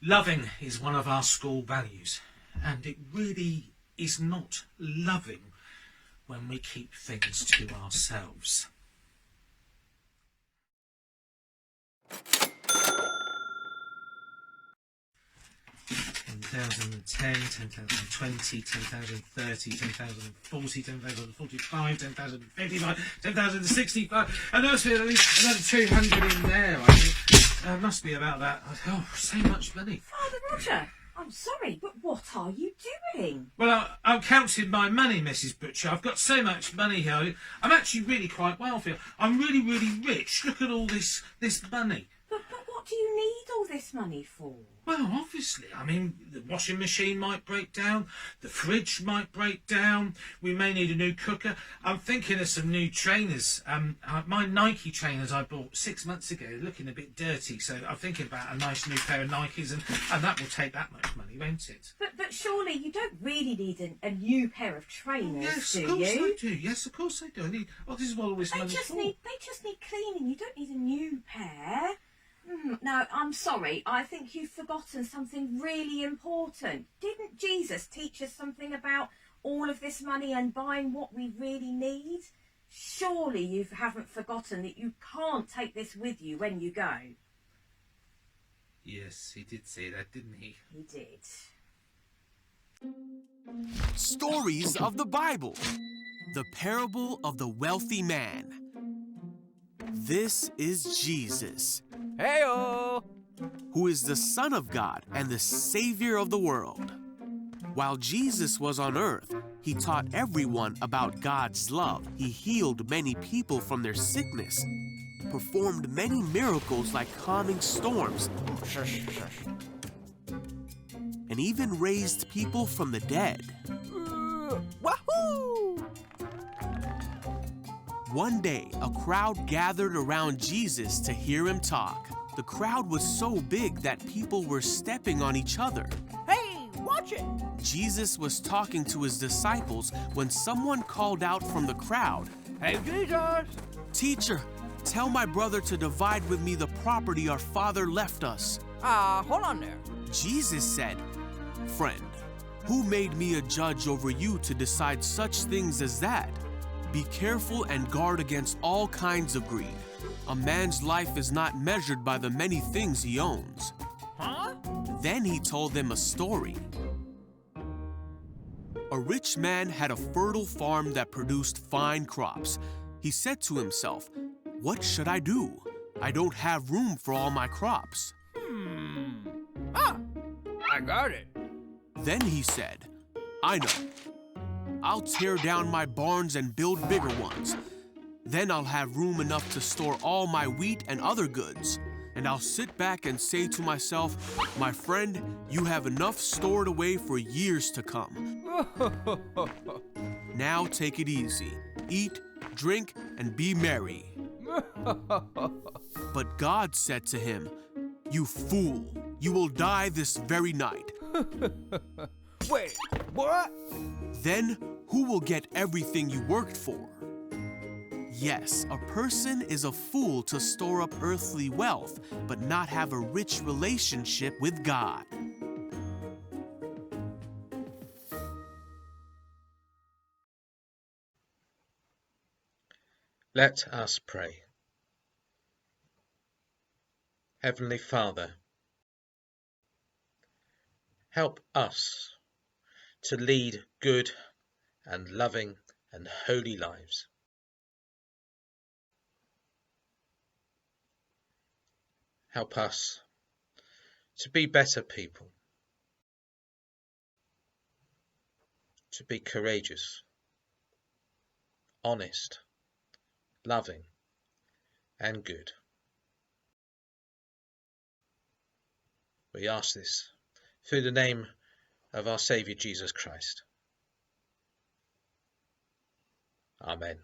Loving is one of our school values, and it really is not loving when we keep things to ourselves. (10,010, 10,020, 10,030, 10,040, 10,045, 10,055, 10,065, and there's at least another 200 in there, I think. Must be about that. Oh, so much money. Father Roger, I'm sorry, but what are you doing? Well, I'm counting my money, Mrs. Butcher. I've got so much money here. I'm actually really quite wealthy. I'm really, really rich. Look at all this money. But what do you need all this money for? Well, obviously, I mean, the washing machine might break down, the fridge might break down, we may need a new cooker. I'm thinking of some new trainers. My Nike trainers I bought 6 months ago are looking a bit dirty, so I'm thinking about a nice new pair of Nikes, and that will take that much money, won't it? But surely you don't really need a new pair of trainers, yes, do you? Yes, of course I do. Yes, of course I do. I need. Well, this is what all this money's for. They just need cleaning. You don't need a new pair. No, I'm sorry. I think you've forgotten something really important. Didn't Jesus teach us something about all of this money and buying what we really need? Surely you haven't forgotten that you can't take this with you when you go. Yes, he did say that, didn't he? He did. Stories of the Bible. The parable of the wealthy man. This is Jesus. Hey-o! Who is the Son of God and the Savior of the world. While Jesus was on earth, he taught everyone about God's love. He healed many people from their sickness, performed many miracles like calming storms, and even raised people from the dead. Wahoo! One day, a crowd gathered around Jesus to hear him talk. The crowd was so big that people were stepping on each other. Hey, watch it! Jesus was talking to his disciples when someone called out from the crowd, Hey, Jesus! "Teacher, tell my brother to divide with me the property our father left us." Hold on there. Jesus said, "Friend, who made me a judge over you to decide such things as that? Be careful and guard against all kinds of greed. A man's life is not measured by the many things he owns." Huh? Then he told them a story. A rich man had a fertile farm that produced fine crops. He said to himself, "What should I do? I don't have room for all my crops." I got it. Then he said, "I know. I'll tear down my barns and build bigger ones. Then I'll have room enough to store all my wheat and other goods. And I'll sit back and say to myself, 'My friend, you have enough stored away for years to come. Now take it easy. Eat, drink, and be merry.' But God said to him, 'You fool, you will die this very night.' Wait, what? Then who will get everything you worked for?" Yes, a person is a fool to store up earthly wealth, but not have a rich relationship with God. Let us pray. Heavenly Father, help us to lead good and loving and holy lives. Help us to be better people, to be courageous, honest, loving, and good. We ask this through the name of our Saviour Jesus Christ. Amen.